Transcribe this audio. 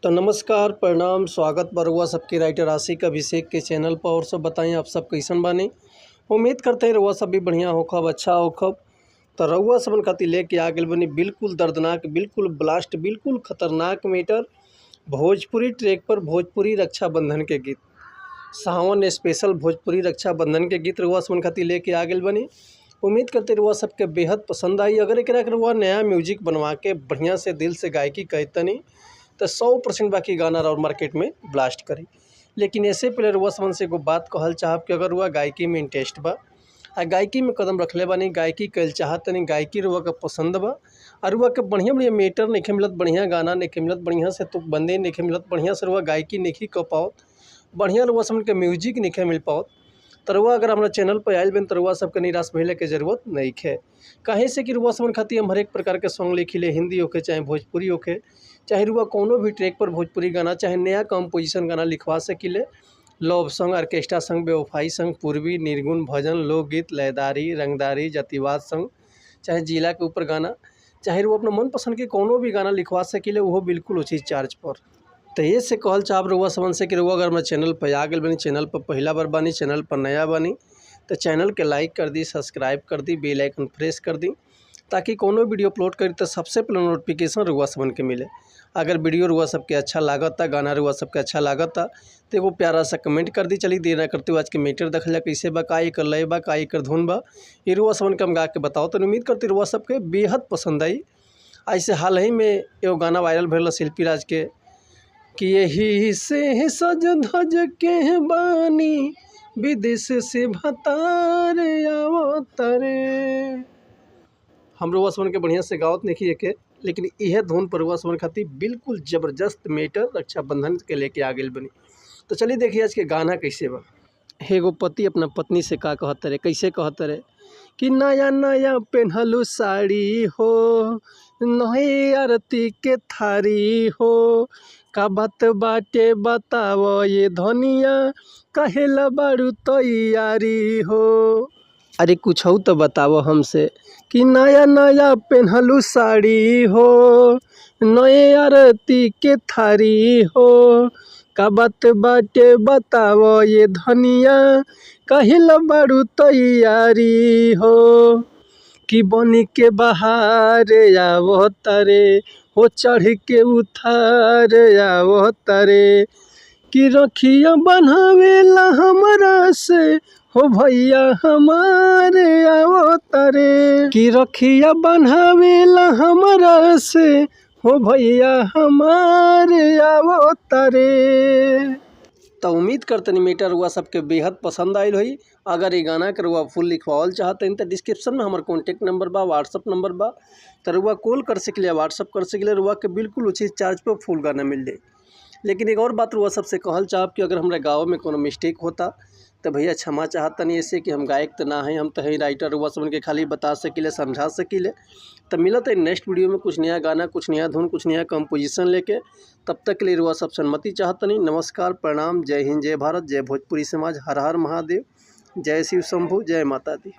तो नमस्कार प्रणाम स्वागत बरुआ सबके राइटर आशिक अभिषेक के चैनल पर। और सब बताएं आप सब कैसन बानी। उम्मीद करते हैं रउआ सब भी बढ़िया होखब, अच्छा होखब। तो रउआ सबन खातिर लेके आ गए बनी बिल्कुल दर्दनाक, बिल्कुल ब्लास्ट, बिल्कुल खतरनाक मीटर भोजपुरी ट्रैक पर भोजपुरी रक्षाबंधन के गीत, सावन स्पेशल भोजपुरी रक्षाबंधन के गीत रउआ सबन खातिर लेके आ गए बनी। उम्मीद करते रउआ सबके बेहद पसंद आई। अगर एक रउआ नया म्यूजिक बनवा के बढ़िया से दिल से गायकी कहतनी तो 100% बाकी गाना और मार्केट में ब्लास्ट करी। लेकिन ऐसे पहले रुआ समन से एगो बात कहल चाहब कि अगर रुआ गायकी में इंटरेस्ट बा आ गायकी में कदम रखले बानी, गायकी कल चाहत नहीं, गायकी रुआ के पसंद बा और रुआ के बढ़िया बढ़िया मीटर नहीं मिलत, बढ़िया गाना नहीं मिलत, बढ़िया से तो बंदे नहीं मिलत, बढ़िया से रुआ गायकी नहीं कर पाओ, बढ़िया रुआ समन के म्यूजिक नहीं मिल पाओ, तो रुआ अगर हमारा चैनल पर आयल बन तो रुआ सबके निराश भइले के जरूरत नहीं है। कहीं से कि रुआ समन खातिर हम हर एक प्रकार के सॉन्ग लिखिले, हिंदी होके चाहे भोजपुरी होके, चाहे रुआ कोनो भी ट्रैक पर भोजपुरी गाना, चाहे नया कंपोजिशन गाना लिखवा सकिले। लव सॉन्ग, ऑर्केस्ट्रा सॉन्ग, बेवफाई सॉन्ग, पूर्वी, निर्गुण, भजन, लोकगीत, लयदारी, रंगदारी, जातिवाद सॉन्ग, चाहे जिला के ऊपर गाना, चाहे रुआ अपना मनपसंद के कोनो भी गाना लिखवा सकिले, वो बिल्कुल उसी चार्ज पर। तो ये से कहल चाहब रुआ समन से कि रुआ अगर मैं चैनल पर आ गए बनी, चैनल पर पहला बार बानी, चैनल पर नया बानी, तो चैनल के लाइक कर दी, सब्सक्राइब कर दी, बेल आइकन प्रेस कर दी, ताकि कोनो वीडियो अपलोड करी तो सबसे पहले नोटिफिकेशन रुआ सबन के मिले। अगर वीडियो रुआ सबके अच्छा लागता, गाना रुआ सबके अच्छा लागता तो एगो प्यारा सा कमेंट कर दी। चली देर ना करते हुए आज के मीटर देख लिया कैसे बा, का एकर लय बा, का एकर धुन बा, ये रुआ सबन के हम गा के बताओ। तो उम्मीद करती रुआ सबके बेहद पसंद आई। ऐसे हाल ही में एगो गाना वायरल भरल शिल्पी राज के कि यही से सज धज के बानी विदेश से भतार आवतरे। हम रुआ सबन के बढ़िया से गावत नहीं के, लेकिन यह धुन पर रुआ सबन खातिर बिल्कुल ज़बरदस्त मीटर रक्षाबंधन के लेके आ गई बनी। तो चलिए देखिए आज के गाना कैसे बा। एगो पति अपना पत्नी से का कहत रे, कैसे कहत रे कि नया नया पेन्हलू साड़ी हो, नई आरती के थारी हो, का बात बाटे बताओ ये धनिया, कहेला बारू तैयारी हो। अरे कुछ हो तो बताओ हमसे कि नया नया पेन्हलू साड़ी हो, नए आरती के थारी हो, का बात बाटे बताओ ये धनिया, कहिला बारू तैयारी हो। कि बनी के बहार आवो तारे हो, चढ़ के उतार आवो तारे, कि रखिया बनावेला हमरा से हो भैया हमारे आवो तारे, कि रखिया बनावेला हमरा से हो भैया हमारे आवो तारे। तो उम्मीद करतनी मीटर रुआ सबके बेहद पसंद आयल हुई। अगर ये गाना के रुआ फुल लिखवाल चाहते हैं तो डिस्क्रिप्शन में हमारा कॉन्टैक्ट नंबर बा, व्हाट्सअप नंबर बा, तो रुआ कॉल कर सकिले, व्हाट्सअप कर सकिले, रुआ के बिल्कुल उचित चार्ज पर फुल गाना मिल जाए। लेकिन एक और बात रुआ सबसे कहल चाहब कि अगर हमारे गाँव में कोनो मिस्टेक होता तो भैया क्षमा चाहतनी, ऐसे कि हम गायक तो ना हैं, हम तो है राइटर, रुआ सबन के खाली बता सकिले, समझा सकिले। तो मिलत है नेक्स्ट वीडियो में कुछ नया गाना, कुछ नया धुन, कुछ नया कंपोजिशन लेके। तब तक के लिए रुआ सब सन्मति चाहतनी। नमस्कार प्रणाम, जय हिंद, जय भारत, जय भोजपुरी समाज, हर हर महादेव, जय शिव शंभु, जय माता दी।